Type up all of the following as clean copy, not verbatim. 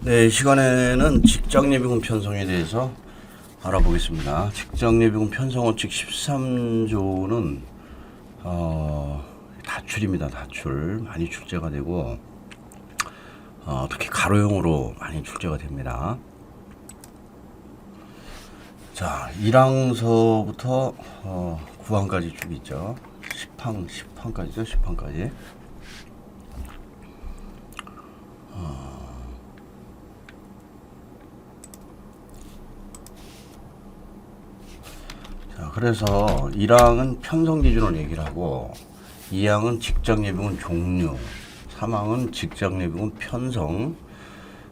네, 이 시간에는 직장예비군 편성에 대해서 알아보겠습니다. 직장예비군 편성 원칙 13조는 다출입니다. 다출 많이 출제가 되고 특히 가로형으로 많이 출제가 됩니다. 자, 1항서부터 9항까지 쭉 있죠. 10항까지죠. 10항까지. 자, 그래서 1항은 편성 기준을 얘기를 하고 2항은 직장예비군 종류, 3항은 직장예비군 편성,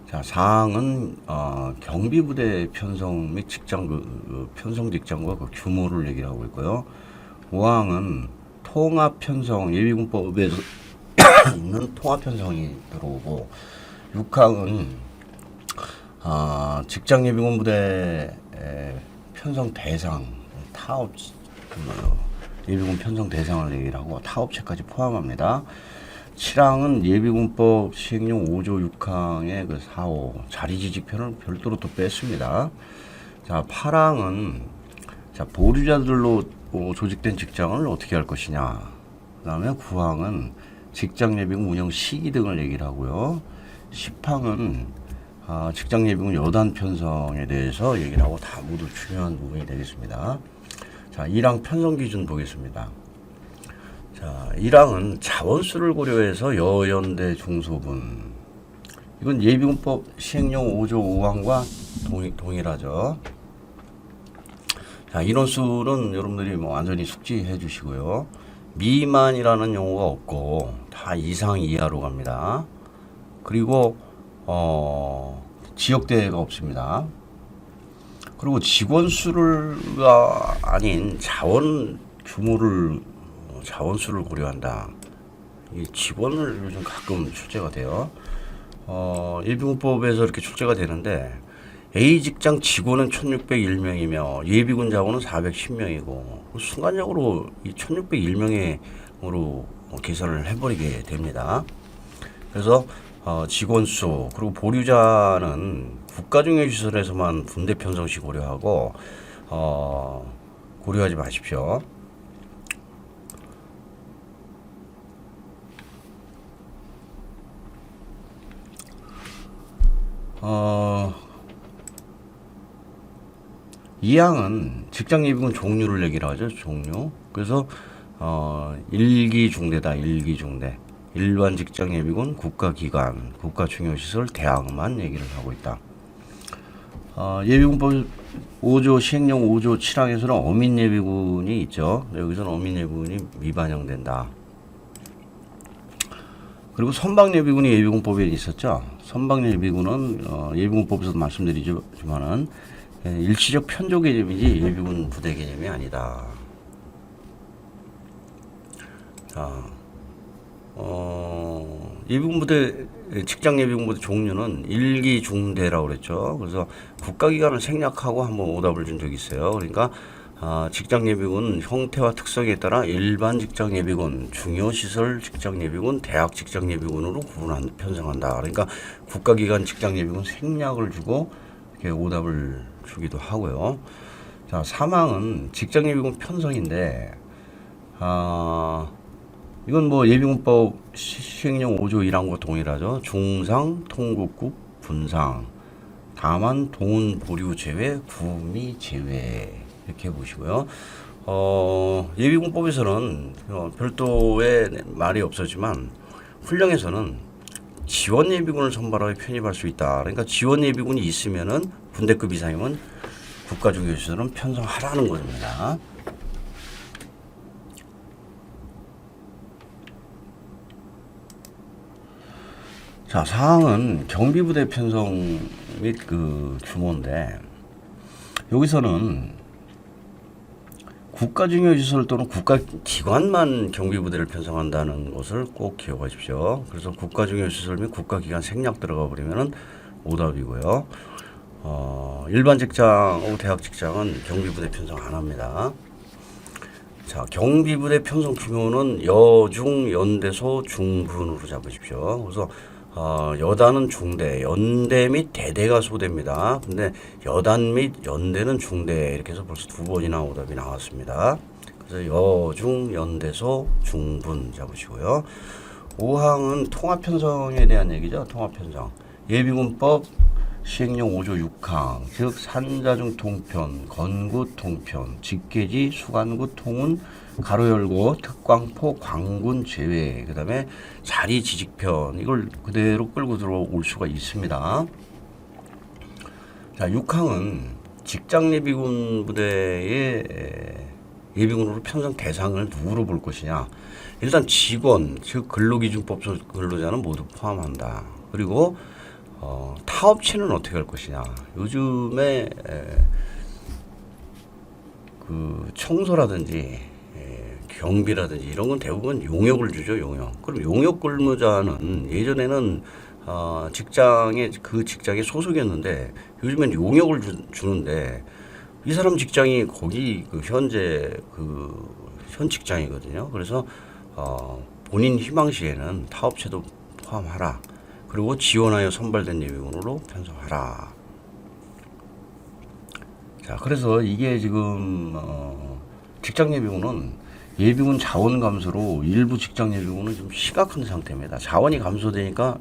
자, 4항은 경비부대 편성 및 직장 편성 직장과 그 규모를 얘기를 하고 있고요. 5항은 통합 편성 예비군법에서 있는 통합 편성이 들어오고 6항은 직장예비군 부대 편성 대상 타업 예비군 편성 대상을 얘기를 하고 타업체까지 포함합니다. 7항은 예비군법 시행령 5조 6항의 그 4호 자리지직편을 별도로 또 뺐습니다. 자, 8항은 자, 보류자들로 조직된 직장을 어떻게 할 것이냐. 그 다음에 9항은 직장예비군 운영 시기 등을 얘기를 하고요. 10항은 직장예비군 여단 편성에 대해서 얘기를 하고 다 모두 중요한 부분이 되겠습니다. 자, 1항 편성 기준 보겠습니다. 자, 1항은 자원수를 고려해서 여연대 중소분. 이건 예비군법 시행령 5조 5항과 동일하죠. 자, 인원수는 여러분들이 완전히 숙지해 주시고요. 미만이라는 용어가 없고 다 이상 이하로 갑니다. 그리고 지역대가 없습니다. 그리고 직원 수가 아닌 자원 규모를 자원수를 고려한다. 이 직원을 요즘 가끔 출제가 돼요. 예비군법에서 이렇게 출제가 되는데 A 직장 직원은 1601명이며 예비군 자원은 410명이고 순간적으로 이 1601명으로 계산을 해버리게 됩니다. 그래서 직원 수 그리고 보류자는 국가중요시설에서만 분대 편성시 고려하고 고려하지 마십시오. 이항은 직장예비군 종류를 얘기를 하죠. 종류. 그래서 1기 중대다. 1기 중대. 일반 직장예비군, 국가기관, 국가중요시설, 대학만 얘기를 하고 있다. 예비군법 5조 시행령 5조 7항에서는 어민예비군이 있죠. 여기서는 어민예비군이 미반영된다. 그리고 선박예비군이 예비군법에 있었죠. 선박예비군은 예비군법에서도 말씀드리지만은 일시적 편조 개념이지 예비군 부대 개념이 아니다. 자, 예비군 부대 직장 예비군 부대 종류는 1기 중대라고 그랬죠. 그래서 국가기관을 생략하고 한번 오답을 준 적이 있어요. 그러니까 직장 예비군 형태와 특성에 따라 일반 직장 예비군, 중요시설 직장 예비군, 대학 직장 예비군으로 편성한다. 그러니까 국가기관 직장 예비군 생략을 주고 이렇게 오답을 주기도 하고요. 자, 3항은 직장 예비군 편성인데 이건 뭐 예비군법 시행령 5조 1항과 동일하죠. 중상, 통국국, 군상, 다만 동원 보류 제외, 구미 제외 이렇게 보시고요. 예비군법에서는 별도의 말이 없었지만 훈령에서는 지원 예비군을 선발하여 편입할 수 있다. 그러니까 지원 예비군이 있으면은 군대급 이상이면 국가중요시설은 편성하라는 겁니다. 자, 사항은 경비부대 편성 및 그 규모인데 여기서는 국가중요시설 또는 국가기관만 경비부대를 편성한다는 것을 꼭 기억하십시오. 그래서 국가중요시설 및 국가기관 생략 들어가 버리면은 오답이고요. 일반 직장, 대학 직장은 경비부대 편성 안 합니다. 자, 경비부대 편성 규모는 여중 연대소 중군으로 잡으십시오. 그래서 여단은 중대, 연대 및 대대가 소대입니다. 근데 여단 및 연대는 중대 이렇게 해서 벌써 두 번이나 오답이 나왔습니다. 그래서 여중 연대소 중분 잡으시고요. 5항은 통합편성에 대한 얘기죠. 통합편성. 예비군법 시행령 5조 6항, 즉 산자중 통편, 건구 통편, 직계지, 수간구 통운, 가로 열고 특광포, 광군 제외, 그 다음에 자리 지직편, 이걸 그대로 끌고 들어올 수가 있습니다. 자, 6항은 직장 예비군 부대의 예비군으로 편성 대상을 누구로 볼 것이냐. 일단 직원, 즉 근로기준법 근로자는 모두 포함한다. 그리고 타업체는 어떻게 할 것이냐. 요즘에 그 청소라든지 경비라든지 이런 건 대부분 용역을 주죠. 용역. 그럼 용역 근무자는 예전에는 직장에 그 직장에 소속이었는데 요즘엔 용역을 주는데 이 사람 직장이 거기 그 현재 그 현 직장이거든요. 그래서 본인 희망시에는 타업체도 포함하라. 그리고 지원하여 선발된 예비군으로 편성하라. 자, 그래서 이게 지금 직장 예비군은 예비군 자원 감소로 일부 직장 예비군은 좀 심각한 상태입니다. 자원이 감소되니까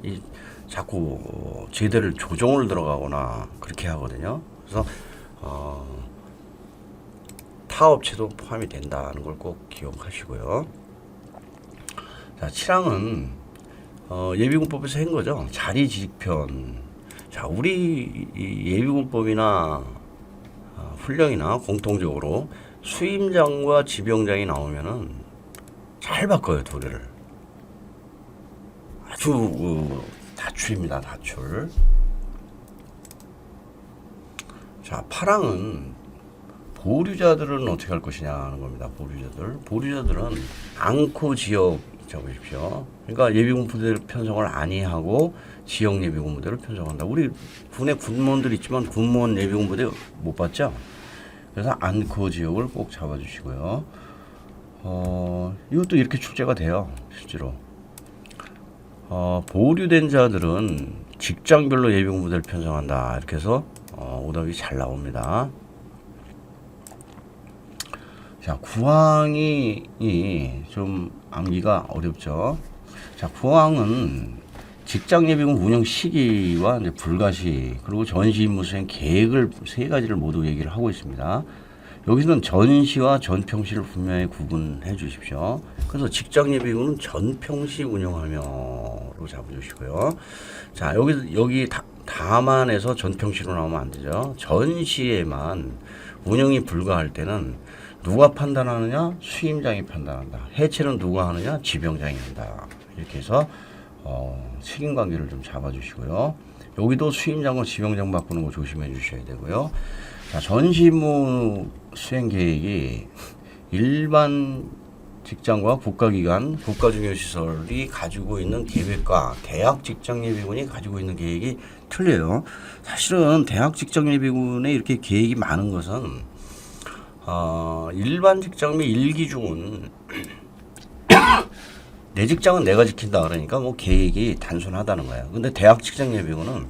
자꾸 제대를 조정을 들어가거나 그렇게 하거든요. 그래서 타업체도 포함이 된다는 걸 꼭 기억하시고요. 자, 7항은 예비군법에서 한 거죠. 자리 지직편. 자, 우리 예비군법이나 훈령이나 공통적으로 수임장과 지병장이 나오면은 잘 바꿔요, 둘을. 아주 다출입니다, 다출. 자, 8항은 보류자들은 어떻게 할 것이냐 하는 겁니다. 보류자들은 앙코 지역 잡으십시오. 그러니까 예비군 부대를 편성을 아니하고 지역 예비군 부대를 편성한다. 우리 군에 군무원들 있지만 군무원 예비군 부대 못 봤죠? 그래서 앙코 지역을 꼭 잡아주시고요. 이것도 이렇게 출제가 돼요, 실제로. 보류된 자들은 직장별로 예비군 부대를 편성한다. 이렇게 해서 오답이 잘 나옵니다. 자, 9항이 좀 암기가 어렵죠. 자, 9항은 직장 예비군 운영 시기와 이제 불가시, 그리고 전시 임무 수행 계획을 세 가지를 모두 얘기를 하고 있습니다. 여기서는 전시와 전평시를 분명히 구분해 주십시오. 그래서 직장 예비군은 전평시 운영하며로 잡아주시고요. 자, 여기 다만에서 전평시로 나오면 안 되죠. 전시에만 운영이 불가할 때는 누가 판단하느냐? 수임장이 판단한다. 해체는 누가 하느냐? 지병장이 한다. 이렇게 해서 책임관계를 좀 잡아주시고요. 여기도 수임장과 지병장 바꾸는 거 조심해 주셔야 되고요. 자, 전시임무 수행 계획이 일반 직장과 국가기관, 국가중요시설이 가지고 있는 계획과 대학 직장예비군이 가지고 있는 계획이 틀려요. 사실은 대학 직장예비군에 이렇게 계획이 많은 것은 일반 직장 및 일기중은 내 직장은 내가 지킨다 그러니까 뭐 계획이 단순하다는 거예요. 근데 대학 직장 예비군은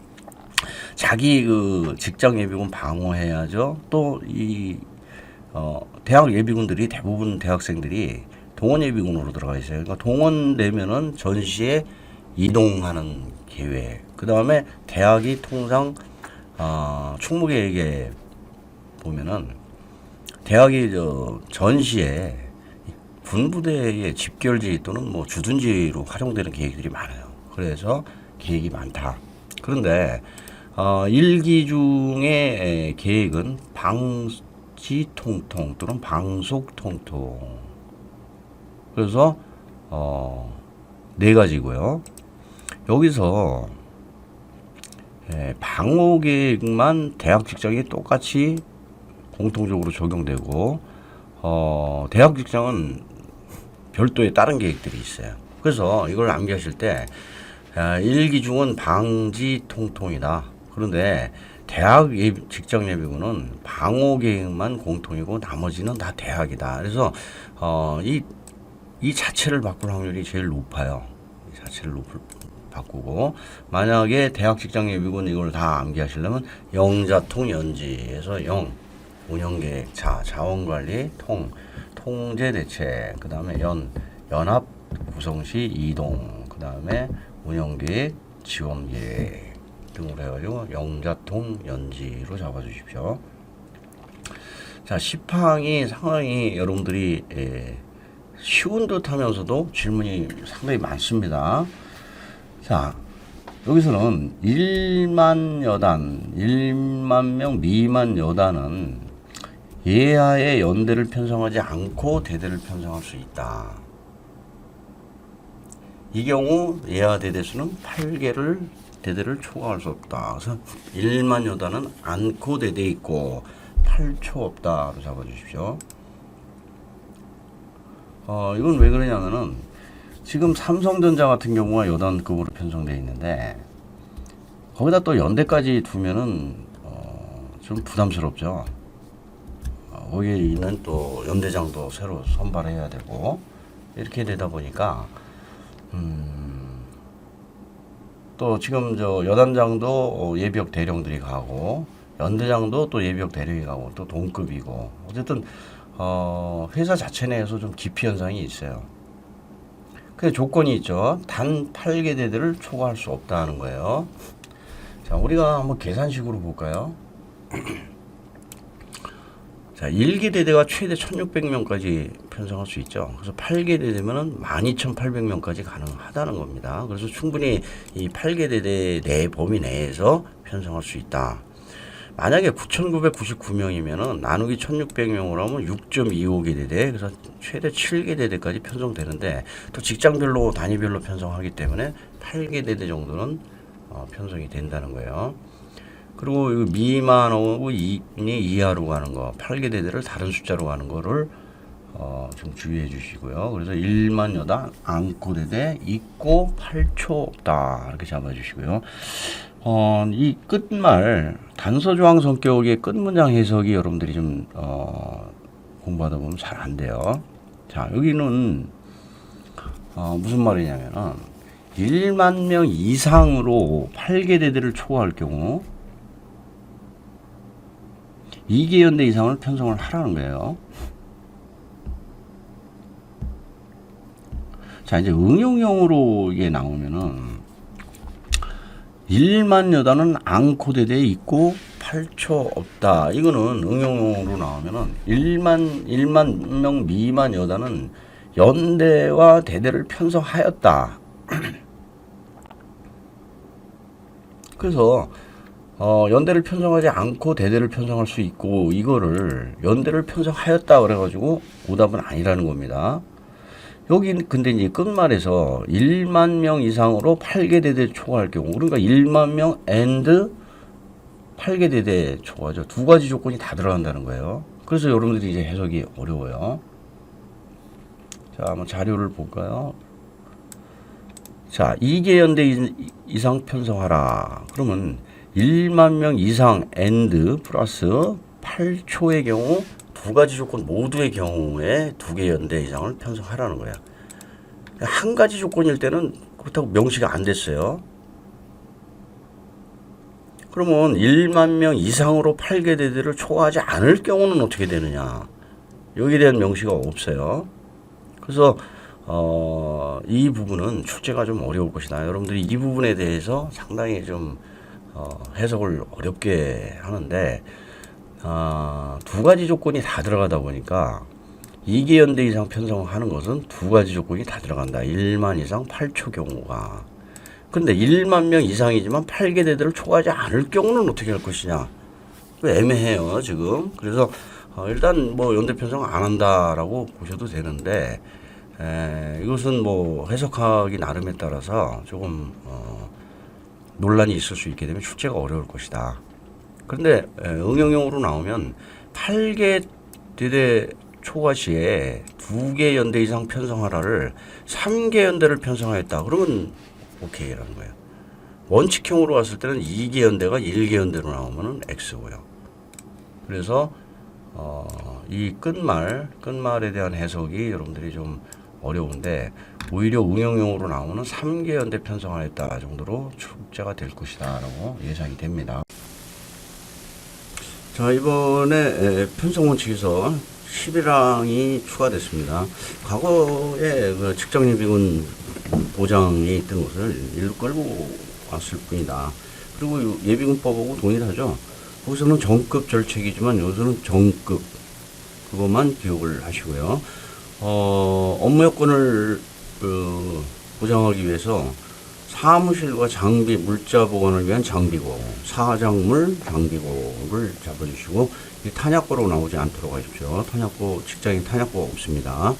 자기 그 직장 예비군 방어해야죠. 또 대학 예비군들이 대부분 대학생들이 동원 예비군으로 들어가 있어요. 그러니까 동원되면은 전시에 이동하는 계획. 그 다음에 대학이 통상 충무계획에 보면은 대학이 전시에 군부대의 집결지 또는 뭐 주둔지로 활용되는 계획들이 많아요. 그래서 계획이 많다. 그런데 일기 중에 계획은 방지통통 또는 방속통통. 그래서 네 가지고요. 여기서 방호 계획만 대학 직장이 똑같이 공통적으로 적용되고 대학 직장은 별도의 다른 계획들이 있어요. 그래서 이걸 암기하실 때 일기중은 방지 통통이다. 그런데 대학 직장 예비군은 방호 계획만 공통이고 나머지는 다 대학이다. 그래서 이 자체를 바꿀 확률이 제일 높아요. 이 자체를 바꾸고, 만약에 대학 직장 예비군 이걸 다 암기하시려면 영자통 연지에서 영, 운영계획, 자원관리, 통제대책, 그 다음에 연합 구성시 이동, 그 다음에 운영계획, 지원계획 등으로 해가지고 영자통 연지로 잡아주십시오. 자, 10항이 상당히 여러분들이 쉬운 듯 하면서도 질문이 상당히 많습니다. 자, 여기서는 1만 여단, 1만 명 미만 여단은 예하의 연대를 편성하지 않고 대대를 편성할 수 있다. 이 경우 예하 대대수는 8개를 대대를 초과할 수 없다. 그래서 1만 여단은 않고 대대 있고 8초 없다로 잡아주십시오. 이건 왜 그러냐면은 지금 삼성전자 같은 경우가 여단급으로 편성되어 있는데 거기다 또 연대까지 두면은 좀 부담스럽죠. 거기에 있는 또 연대장도 새로 선발해야 되고 이렇게 되다 보니까 또 지금 저 여단장도 예비역 대령들이 가고 연대장도 또 예비역 대령이 가고 또 동급이고 어쨌든 회사 자체 내에서 좀 기피 현상이 있어요. 그 조건이 있죠. 단 8개 대대를 초과할 수 없다는 거예요. 자, 우리가 한번 계산식으로 볼까요? 자, 1기 대대가 최대 1600명까지 편성할 수 있죠. 그래서 8개 대대면은 12800명까지 가능하다는 겁니다. 그래서 충분히 이 8개 대대 내 범위 내에서 편성할 수 있다. 만약에 9999명이면은 나누기 1600명으로 하면 6.25개 대대, 그래서 최대 7개 대대까지 편성되는데 또 직장별로 단위별로 편성하기 때문에 8개 대대 정도는 편성이 된다는 거예요. 그리고 미만하고 이하로 가는 거, 8개 대대를 다른 숫자로 가는 거를 좀 주의해 주시고요. 그래서 1만 여단 안고 대대 있고 8초 없다 이렇게 잡아 주시고요. 이 끝말 단서조항 성격의 끝문장 해석이 여러분들이 좀 공부하다 보면 잘 안 돼요. 자, 여기는 무슨 말이냐면은 1만 명 이상으로 8개 대대를 초과할 경우 2개 연대 이상을 편성을 하라는 거예요. 자, 이제 응용형으로 이게 나오면은 1만 여단은 앙코 대대에 있고 8초 없다. 이거는 응용으로 나오면은 1만 명 미만 여단은 연대와 대대를 편성하였다. 그래서 연대를 편성하지 않고 대대를 편성할 수 있고 이거를 연대를 편성하였다 그래가지고 오답은 아니라는 겁니다. 여기 근데 이제 끝말에서 1만 명 이상으로 8개 대대 초과할 경우 그러니까 1만 명 and 8개 대대 초과죠. 두 가지 조건이 다 들어간다는 거예요. 그래서 여러분들이 이제 해석이 어려워요. 자, 한번 자료를 볼까요? 자, 2개 연대 이상 편성하라. 그러면 1만 명 이상 and 플러스 8초의 경우 두 가지 조건 모두의 경우에 2개 연대 이상을 편성하라는 거야. 한 가지 조건일 때는 그렇다고 명시가 안 됐어요. 그러면 1만 명 이상으로 8개 대대를 초과하지 않을 경우는 어떻게 되느냐. 여기에 대한 명시가 없어요. 그래서 이 부분은 출제가 좀 어려울 것이다. 여러분들이 이 부분에 대해서 상당히 좀 해석을 어렵게 하는데 두 가지 조건이 다 들어가다 보니까 2개 연대 이상 편성하는 것은 두 가지 조건이 다 들어간다. 1만 이상 8초 경우가. 그런데 1만 명 이상이지만 8개 대대를 초과하지 않을 경우는 어떻게 할 것이냐. 애매해요, 지금. 그래서 일단 뭐 연대 편성 안 한다라고 보셔도 되는데 이것은 뭐 해석하기 나름에 따라서 조금 논란이 있을 수 있게 되면 출제가 어려울 것이다. 그런데 응용형으로 나오면 8개 대대 초과 시에 2개 연대 이상 편성하라를 3개 연대를 편성하였다. 그러면 오케이라는 거예요. 원칙형으로 갔을 때는 2개 연대가 1개 연대로 나오면은 X고요. 그래서 이 끝말에 대한 해석이 여러분들이 좀 어려운데 오히려 응용용으로 나오는 3개 연대 편성하였다 정도로 출제가 될 것이다 라고 예상이 됩니다. 자, 이번에 편성 원칙에서 11항이 추가됐습니다. 과거에 그 직장예비군 보장에 있던 것을 일로 끌고 왔을 뿐이다. 그리고 예비군법하고 동일하죠. 거기서는 정급 절책이지만 여기서는 정급, 그것만 기억을 하시고요. 업무 여건을 보장하기 위해서 사무실과 장비, 물자 보관을 위한 장비고, 사장물, 장비고를 잡아주시고, 이 탄약고로 나오지 않도록 하십시오. 탄약고, 직장인 탄약고가 없습니다.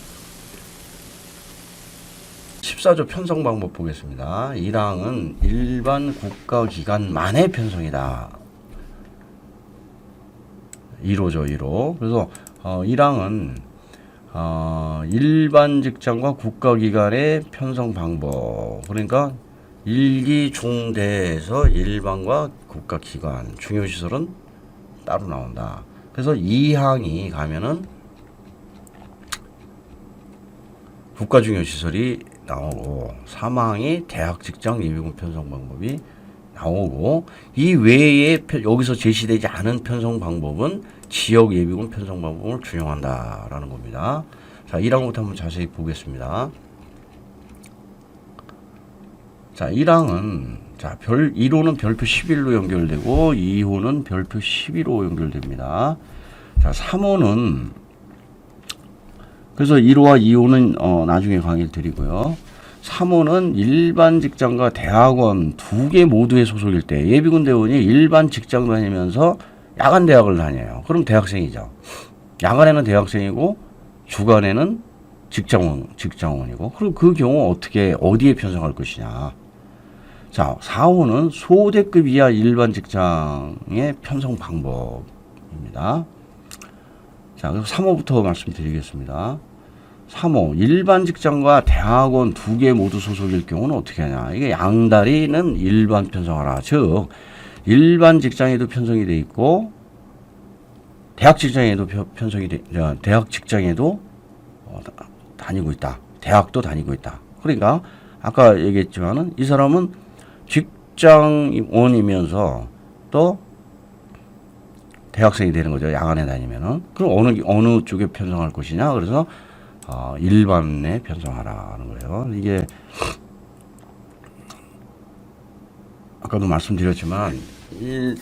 14조 편성 방법 보겠습니다. 1항은 일반 국가기관만의 편성이다. 1호죠, 1호. 그래서 1항은 일반 직장과 국가기관의 편성 방법. 그러니까 일기 중대에서 일반과 국가기관, 중요시설은 따로 나온다. 그래서 2항이 가면은 국가중요시설이 나오고, 3항이 대학 직장 예비군 편성 방법이 나오고, 이 외에 여기서 제시되지 않은 편성 방법은 지역 예비군 편성 방법을 준용한다라는 겁니다. 자, 1항부터 한번 자세히 보겠습니다. 자, 1항은 1호는 별표 11로 연결되고 2호는 별표 12로 연결됩니다. 자, 3호는 그래서 1호와 2호는 나중에 강의를 드리고요. 3호는 일반 직장과 대학원 두 개 모두에 소속일 때, 예비군 대원이 일반 직장 다니면서 야간 대학을 다녀요. 그럼 대학생이죠. 야간에는 대학생이고 주간에는 직장원이고. 그럼 그 경우 어디에 편성할 것이냐. 자, 4호는 소대급 이하 일반 직장의 편성 방법입니다. 자, 그래서 3호부터 말씀드리겠습니다. 3호, 일반 직장과 대학원 두 개 모두 소속일 경우는 어떻게 하냐. 이게 양다리는 일반 편성하라. 즉, 일반 직장에도 편성이 돼 있고, 대학 직장에도 대학 직장에도 다니고 있다. 대학도 다니고 있다. 그러니까, 아까 얘기했지만은, 이 사람은 직장원이면서 또 대학생이 되는 거죠. 야간에 다니면은. 그럼 어느 쪽에 편성할 것이냐. 그래서 일반에 편성하라는 거예요. 이게 아까도 말씀드렸지만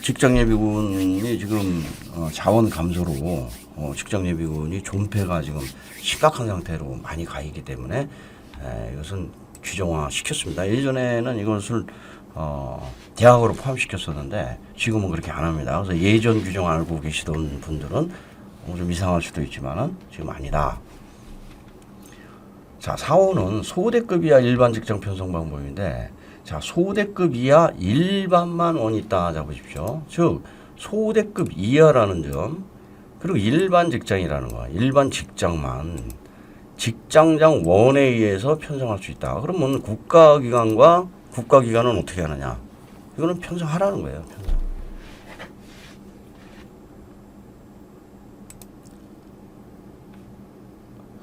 직장예비군이 지금 자원 감소로 직장예비군이 존폐가 지금 심각한 상태로 많이 가 있기 때문에 이것은 규정화 시켰습니다. 예전에는 이것을 대학으로 포함시켰었는데 지금은 그렇게 안 합니다. 그래서 예전 규정 알고 계시던 분들은 좀 이상할 수도 있지만은 지금 아니다. 자, 4호는 소대급 이하 일반 직장 편성 방법인데, 자, 소대급 이하 일반만 원이 있다 잡으십시오. 즉, 소대급 이하라는 점, 그리고 일반 직장이라는 거, 일반 직장만 직장장 원에 의해서 편성할 수 있다. 그러면 국가기관과 국가기관은 어떻게 하느냐? 이거는 편성하라는 거예요.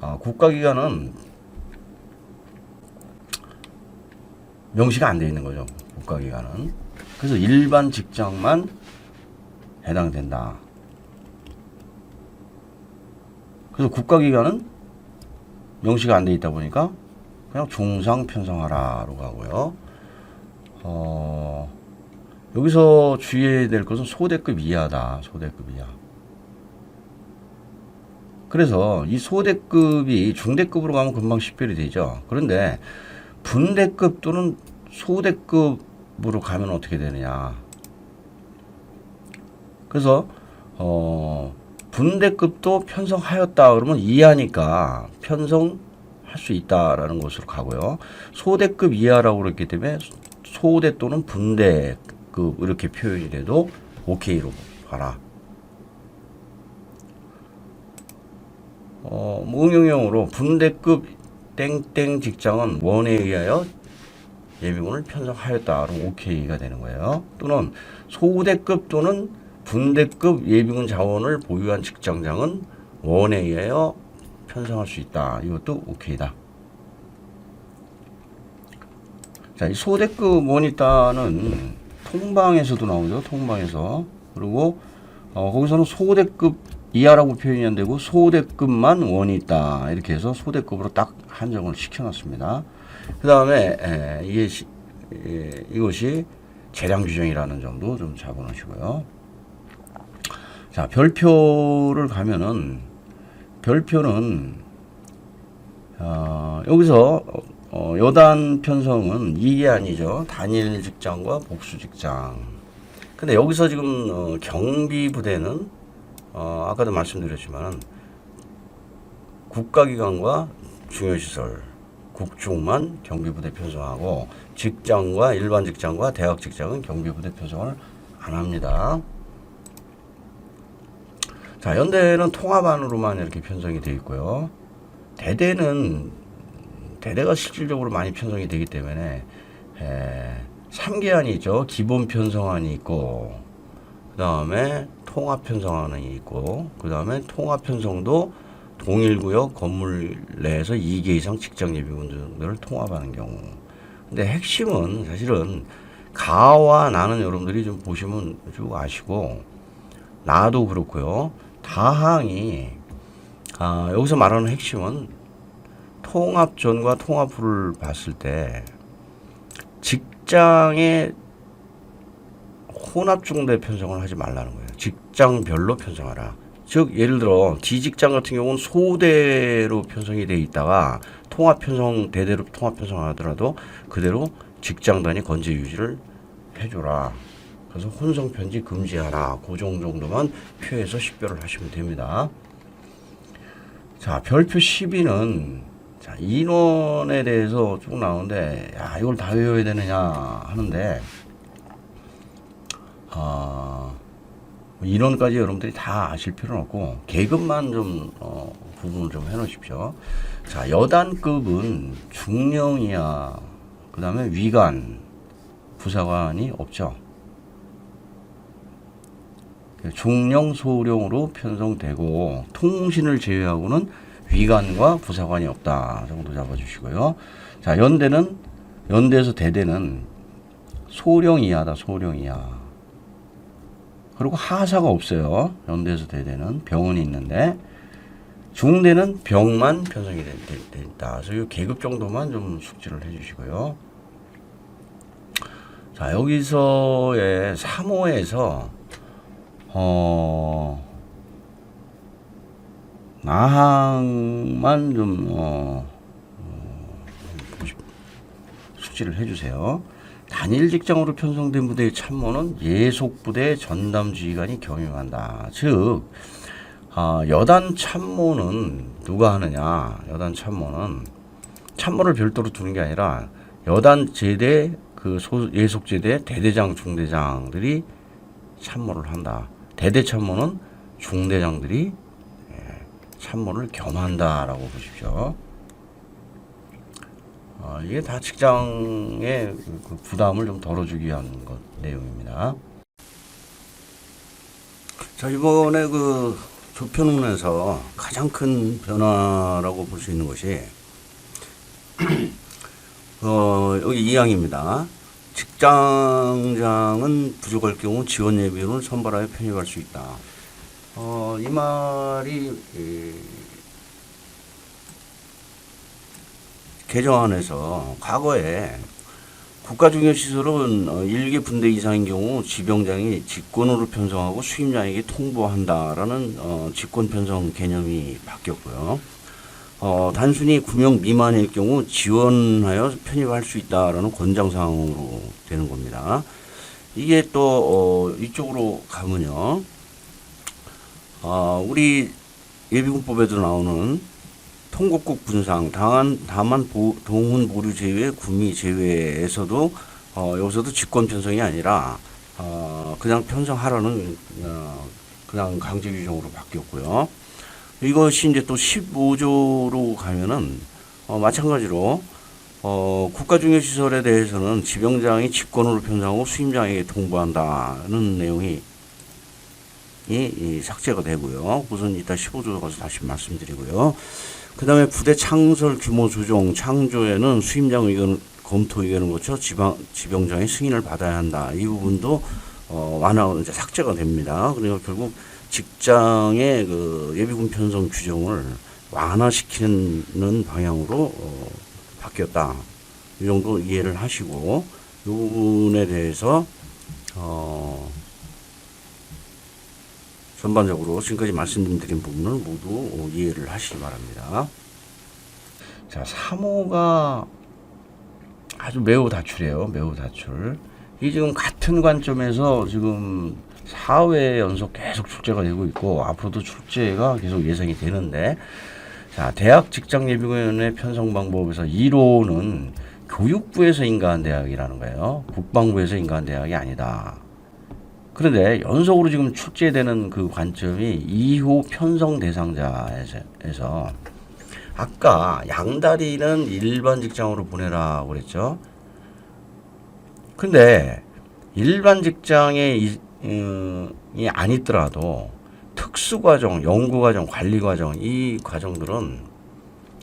편성. 국가기관은 명시가 안 돼 있는 거죠. 국가기관은. 그래서 일반 직장만 해당된다. 그래서 국가기관은 명시가 안 돼 있다 보니까 그냥 중상 편성하라로 가고요. 여기서 주의해야 될 것은 소대급 이하다. 소대급 이하. 그래서 이 소대급이 중대급으로 가면 금방 식별이 되죠. 그런데 분대급 또는 소대급으로 가면 어떻게 되느냐. 그래서 분대급도 편성하였다 그러면 이하니까 편성할 수 있다라는 것으로 가고요. 소대급 이하라고 그랬기 때문에 소대 또는 분대급 이렇게 표현이 돼도 오케이로 가라. 응용형으로 분대급 땡땡 직장은 원에 의하여 예비군을 편성하였다. 그럼 오케이가 되는 거예요. 또는 소대급 또는 분대급 예비군 자원을 보유한 직장장은 원에 의하여 편성할 수 있다. 이것도 오케이다. 자, 이 소대급 원이 있다는 통방에서도 나오죠. 통방에서. 그리고 거기서는 소대급 이하라고 표현이 안 되고 소대급만 원이 있다. 이렇게 해서 소대급으로 딱 한정을 시켜놨습니다. 그 다음에 이것이 재량 규정이라는 점도 좀 잡아놓으시고요. 자, 별표를 가면은 별표는 여기서 여단 편성은 이게 아니죠. 단일 직장과 복수 직장. 근데 여기서 지금 경비 부대는 아까도 말씀드렸지만 국가기관과 중요시설, 국중만 경비부대 편성하고 직장과 일반 직장과 대학 직장은 경비부대 편성을 안 합니다. 자, 연대는 통합안으로만 이렇게 편성이 되어 있고요. 대대가 실질적으로 많이 편성이 되기 때문에 3개안이 있죠. 기본 편성안이 있고 그 다음에 통합 편성안이 있고 그 다음에 통합 편성도 동일구역 건물 내에서 2개 이상 직장 예비군들을 통합하는 경우. 근데 핵심은 사실은 가와 나는 여러분들이 좀 보시면 쭉 아시고 나도 그렇고요. 다항이 여기서 말하는 핵심은 통합 전과 통합 후를 봤을 때 직장의 혼합 중대 편성을 하지 말라는 거예요. 직장별로 편성하라. 즉 예를 들어 D직장 같은 경우는 소대로 편성이 돼 있다가 통합 편성 대대로 통합 편성하더라도 그대로 직장 단위 건재 유지를 해줘라. 그래서 혼성 편지 금지하라. 그 정도만 표해서 식별을 하시면 됩니다. 자, 별표 12는 자, 인원에 대해서 쭉 나오는데 야, 이걸 다 외워야 되느냐 하는데 인원까지 여러분들이 다 아실 필요는 없고 계급만 좀 구분을 좀 해 놓으십시오. 자, 여단급은 중령이야. 그 다음에 위관, 부사관이 없죠. 중령, 소령으로 편성되고 통신을 제외하고는 위관과 부사관이 없다 정도 잡아주시고요. 자, 연대에서 대대는 소령 이하다. 소령 이하. 그리고 하사가 없어요. 연대에서 대대는 병원이 있는데 중대는 병만 편성이 된다. 그래서 이 계급 정도만 좀 숙지를 해주시고요. 자, 여기서의 3호에서 나항만 좀 숙지를 해주세요. 단일 직장으로 편성된 부대의 참모는 예속 부대 전담 지휘관이 겸임한다. 즉 여단 참모는 누가 하느냐? 여단 참모를 별도로 두는 게 아니라 여단 제대 예속 제대 대대장 중대장들이 참모를 한다. 대대 참모는 중대장들이 참모를 겸한다라고 보십시오. 이게 다 직장의 그 부담을 좀 덜어주기 위한 내용입니다. 자, 이번에 그 조편훈에서 가장 큰 변화라고 볼 수 있는 것이 여기 2항입니다. 직장장은 부족할 경우 지원 예비군을 선발하여 편입할 수 있다. 이 말이 개정안에서 과거에 국가중요시설은 1개 분대 이상인 경우 지병장이 직권으로 편성하고 수임장에게 통보한다라는 직권 편성 개념이 바뀌었고요. 단순히 9명 미만일 경우 지원하여 편입할 수 있다라는 권장사항으로 되는 겁니다. 이게 또 이쪽으로 가면요. 우리 예비군법에도 나오는 통곡국 분상, 다만 동훈 보류 제외, 구미 제외에서도 여기서도 직권 편성이 아니라 그냥 편성하라는 그냥 강제 규정으로 바뀌었고요. 이것이 이제 또 15조로 가면은 마찬가지로 국가중요시설에 대해서는 지병장이 직권으로 편성하고 수임장에게 통보한다는 내용이 삭제가 되고요. 우선 이따 15조 가서 다시 말씀드리고요. 그 다음에 부대 창설 규모 조정 창조에는 수임장 의견을 검토 의견을 거쳐 지병장의 승인을 받아야 한다. 이 부분도 완화 이제 삭제가 됩니다. 그러니까 결국 직장의 그 예비군 편성 규정을 완화시키는 방향으로 바뀌었다. 이 정도 이해를 하시고 이 부분에 대해서 전반적으로 지금까지 말씀드린 부분을 모두 이해를 하시기 바랍니다. 자, 3호가 아주 매우 다출이에요. 매우 다출. 이 지금 같은 관점에서 지금 4회 연속 계속 출제가 되고 있고 앞으로도 출제가 계속 예상이 되는데, 자, 대학 직장예비군의 편성 방법에서 1호는 교육부에서 인가한 대학이라는 거예요. 국방부에서 인가한 대학이 아니다. 그런데 연속으로 지금 출제되는 그 관점이 2호 편성 대상자에서 아까 양다리는 일반 직장으로 보내라고 그랬죠. 근데 일반 직장에 이 아니더라도 특수과정, 연구과정, 관리과정 이 과정들은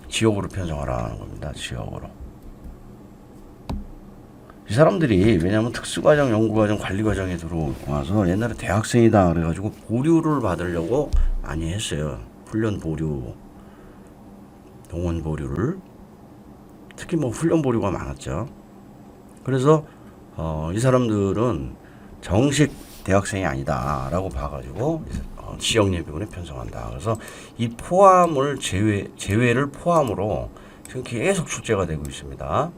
지역으로 편성하라는 겁니다. 지역으로. 이 사람들이 왜냐하면 특수과정, 연구과정, 관리과정에 들어와서 옛날에 대학생이다 그래가지고 보류를 받으려고 많이 했어요. 훈련 보류, 동원 보류를. 특히 뭐 훈련 보류가 많았죠. 그래서 이 사람들은 정식 대학생이 아니다라고 봐가지고 지역 예비군에 편성한다. 그래서 이 포함을 제외를 포함으로 지금 계속 출제가 되고 있습니다.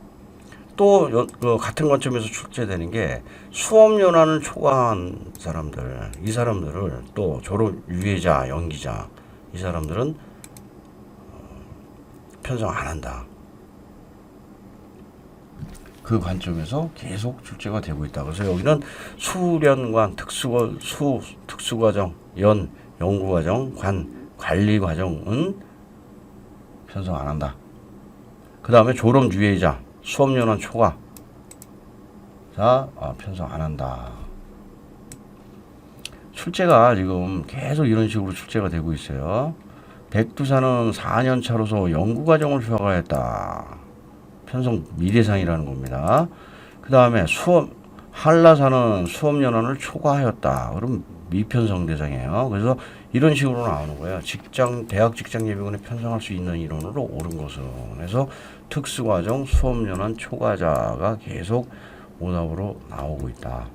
또 같은 관점에서 출제되는 게 수업연한을 초과한 사람들, 이 사람들을 또 졸업 유예자, 연기자 이 사람들은 편성 안 한다. 그 관점에서 계속 출제가 되고 있다. 그래서 여기는 수련관, 특수과정, 연구과정, 관리과정은 편성 안 한다. 그 다음에 졸업 유예자, 수업연한 초과 편성 안 한다. 출제가 지금 계속 이런 식으로 출제가 되고 있어요. 백두산은 4년 차로서 연구과정을 휴학하였다. 편성 미대상이라는 겁니다. 그 다음에 한라산은 수업연한을 초과하였다. 그럼 미편성 대상이에요. 그래서 이런 식으로 나오는 거예요. 대학 직장예비군에 편성할 수 있는 인원으로 옳은 것은. 그래서 특수과정, 수업연한 초과자가 계속 오답으로 나오고 있다.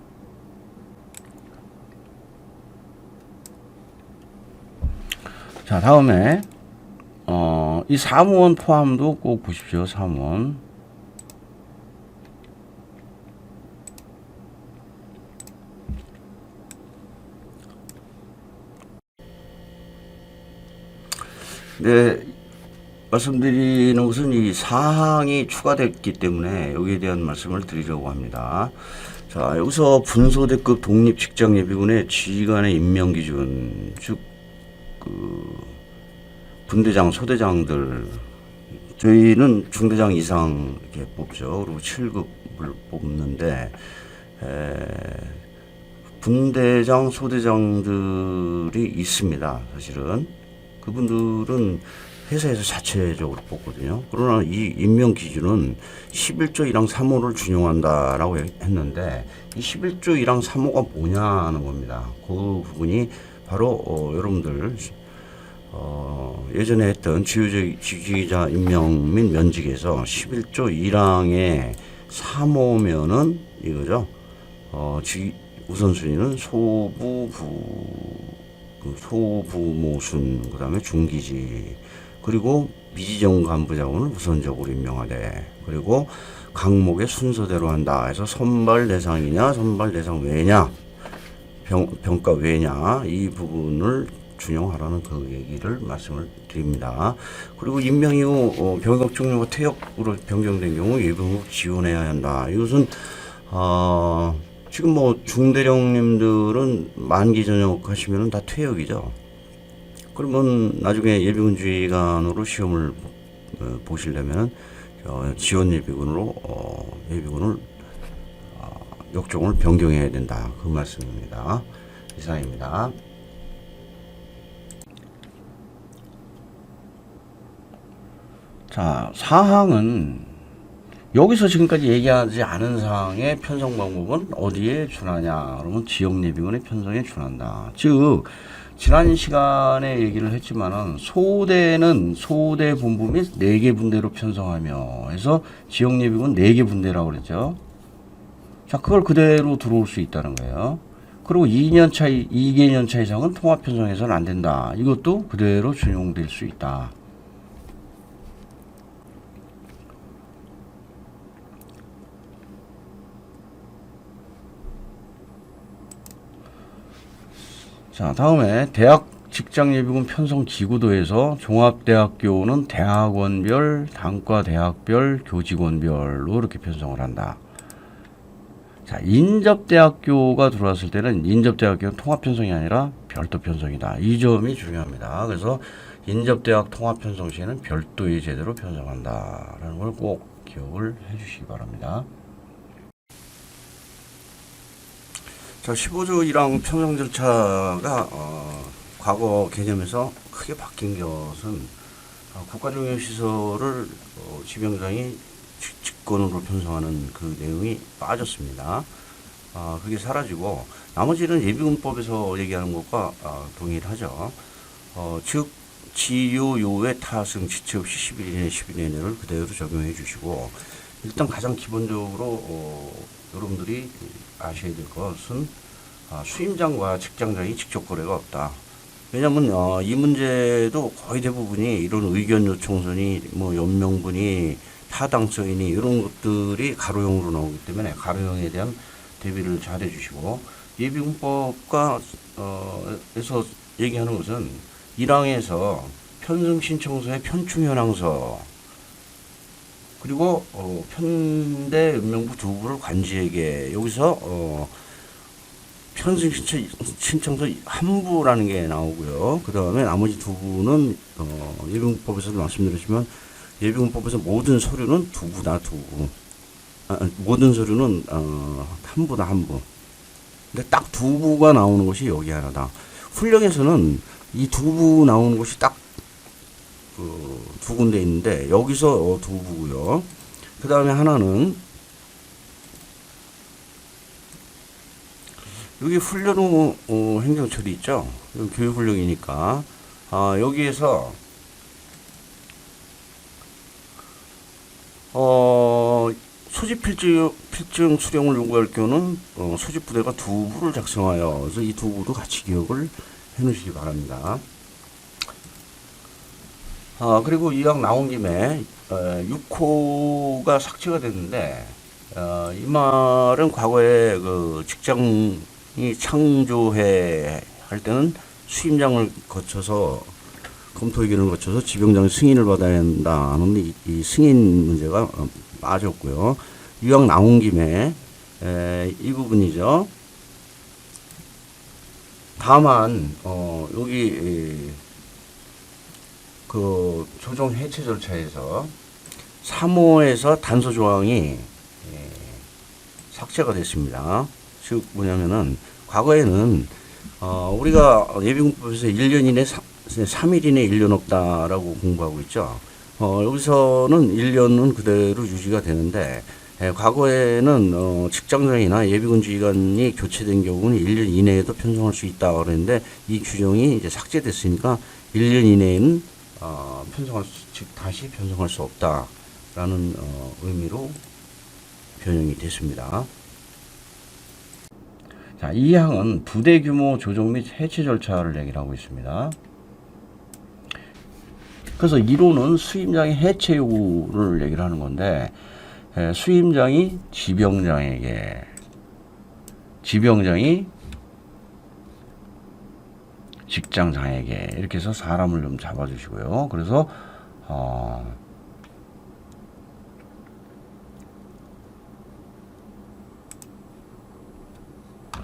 자, 다음에 이 사무원 포함도 꼭 보십시오. 사무원. 네, 말씀드리는 것은 이 사항이 추가됐기 때문에 여기에 대한 말씀을 드리려고 합니다. 자, 여기서 분소대급 독립직장예비군의 지휘관의 임명기준, 즉 분대장, 소대장들, 저희는 중대장 이상 이렇게 뽑죠. 그리고 7급을 뽑는데 분대장, 소대장들이 있습니다. 사실은 그분들은 회사에서 자체적으로 뽑거든요. 그러나 이 임명 기준은 11조 1항 3호를 준용한다라고 했는데 이 11조 1항 3호가 뭐냐는 겁니다. 그 부분이 바로 여러분들 예전에 했던 지휘자 임명 및 면직에서 11조 1항의 3호면은 이거죠. 우선순위는 소부모순, 그 다음에 중기지, 그리고 미지정 간부 자원을 우선적으로 임명하되, 그리고 강목의 순서대로 한다 해서 선발 대상이냐 선발 대상 외냐 병가 외냐 이 부분을 준용하라는 그 얘기를 말씀을 드립니다. 그리고 임명 이후 병역 종료가 퇴역으로 변경된 경우 예비군국 지원해야 한다. 이것은 지금 뭐 중대령님들은 만기 전역하시면 다 퇴역이죠. 그러면 나중에 예비군 지휘관으로 시험을 보시려면 지원 예비군으로 예비군을 역종을 변경해야 된다. 그 말씀입니다. 이상입니다. 자, 사항은 여기서 지금까지 얘기하지 않은 사항의 편성 방법은 어디에 준하냐? 그러면 지역 예비군의 편성에 준한다. 즉 지난 시간에 얘기를 했지만은 소대는 소대 본부 및 4개 분대로 편성하며 해서 지역 예비군 4개 분대라고 그랬죠. 자, 그걸 그대로 들어올 수 있다는 거예요. 그리고 2개년 차 이상은 통합 편성해서는 안 된다. 이것도 그대로 준용될 수 있다. 자, 다음에 대학 직장예비군 편성기구도에서 종합대학교는 대학원별, 단과대학별, 교직원별로 이렇게 편성을 한다. 자, 인접대학교가 들어왔을 때는 인접대학교는 통합 편성이 아니라 별도 편성이다. 이 점이 중요합니다. 그래서 인접대학 통합 편성 시에는 별도의 제대로 편성한다. 라는 걸 꼭 기억을 해 주시기 바랍니다. 자, 15조 1항 편성 절차가 과거 개념에서 크게 바뀐 것은 국가정용시설을 지병장이 직권으로 편성하는 그 내용이 빠졌습니다. 그게 사라지고 나머지는 예비군법에서 얘기하는 것과 동일하죠. 즉 지요요의 타승 지체 없이 11인 이내 12인 이내를 그대로 적용해 주시고 일단 가장 기본적으로 여러분들이 아셔야 될 것은 수임장과 직장장이 직접 거래가 없다. 왜냐하면 이 문제도 거의 대부분이 이런 의견 요청서니 뭐 연명분이 타당성이니 이런 것들이 가로형으로 나오기 때문에 가로형에 대한 대비를 잘 해주시고 예비군법과 에서 얘기하는 것은 1항에서 편승 신청서의 편충 현황서 그리고 편대 연명부 두 부를 관지에게 여기서 편승 신청서 한 부라는 게 나오고요. 그 다음에 나머지 두 부는 예비군법에서도 말씀드렸지만 예비군법에서 모든 서류는 두 부다 두 부. 모든 서류는 한 부다 한 부. 근데 딱 두 부가 나오는 것이 여기 하나다. 훈령에서는 이 두 부 나오는 것이 딱 두 군데 있는데 여기서 두 부고요. 그 다음에 하나는 여기 훈련 후 행정처리 있죠. 교육훈령이니까 여기에서 소집 필증 수령을 요구할 경우는 소집 부대가 두 부를 작성하여 그래서 이 두 부도 같이 기억을 해 놓으시기 바랍니다. 그리고 이왕 나온 김에 6호가 삭제가 됐는데 이 말은 과거에 그 직장이 창조해 할 때는 수임장을 거쳐서 검토 의견을 거쳐서 지병장 승인을 받아야 한다 하는데 이 승인 문제가 빠졌고요. 이왕 나온 김에 이 부분이죠. 다만 여기 그 조정 해체 절차에서 3호에서 단서 조항이 삭제가 됐습니다. 즉 뭐냐면은 과거에는 우리가 예비군법에서 1년 이내 3일 이내 1년 없다라고 공부하고 있죠. 여기서는 1년은 그대로 유지가 되는데 과거에는 직장장이나 예비군 지휘관이 교체된 경우는 1년 이내에도 편성할 수 있다 그랬는데 이 규정이 이제 삭제됐으니까 1년 이내에는 즉 다시 편성할 수 없다라는 의미로 변형이 됐습니다. 자, 이 항은 부대 규모 조정 및 해체 절차를 얘기를 하고 있습니다. 그래서 1호는 수임장의 해체 요구를 얘기를 하는 건데 수임장이 지병장이 직장장에게 이렇게 해서 사람을 좀 잡아주시고요. 그래서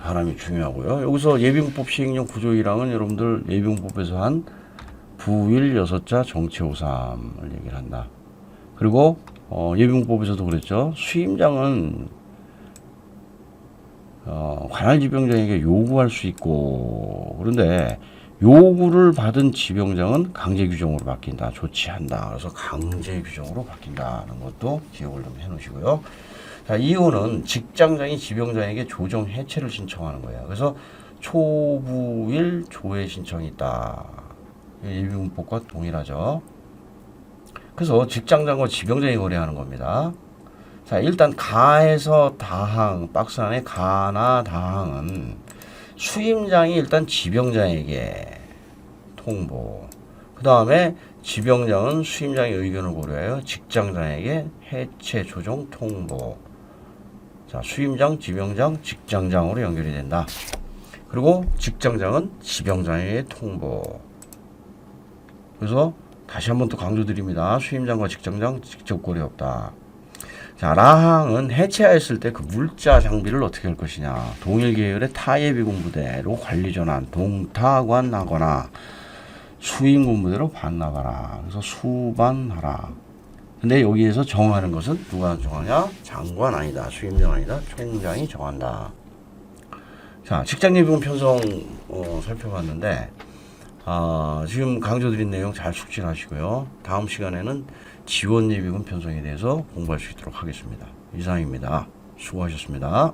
사람이 중요하고요. 여기서 예비군법 시행령 구조 1항은 여러분들 예비군법에서 한 부일 6자 정치 5.3을 얘기를 한다. 그리고 예비군법에서도 그랬죠. 수임장은 관할 지병장에게 요구할 수 있고 그런데 요구를 받은 지병장은 강제 규정으로 바뀐다. 조치한다. 그래서 강제 규정으로 바뀐다는 것도 기억을 좀 해놓으시고요. 자, 이유는 직장장이 지병장에게 조정 해체를 신청하는 거예요. 그래서 초부일 조회 신청이 있다. 예비군법과 동일하죠. 그래서 직장장과 지병장이 거래하는 겁니다. 자, 일단 가에서 다항, 박스 안에 가나 다항은 수임장이 일단 지병장에게 통보. 그 다음에 지병장은 수임장의 의견을 고려하여 직장장에게 해체 조정 통보. 자, 수임장, 지병장, 직장장으로 연결이 된다. 그리고 직장장은 지병장에게 통보. 그래서 다시 한번 또 강조드립니다. 수임장과 직장장 직접 고려 없다. 자, 라항은 해체하였을 때 그 물자 장비를 어떻게 할 것이냐. 동일 계열의 타예비군 부대로 관리 전환, 동타관하거나 수임군 부대로 반납하라. 그래서 수반하라. 근데 여기에서 정하는 것은 누가 정하냐? 장관 아니다. 수임장 아니다. 총장이 정한다. 자, 직장예비군 편성 살펴봤는데 지금 강조드린 내용 잘 숙지하시고요. 다음 시간에는 지원예비군 편성에 대해서 공부할 수 있도록 하겠습니다. 이상입니다. 수고하셨습니다.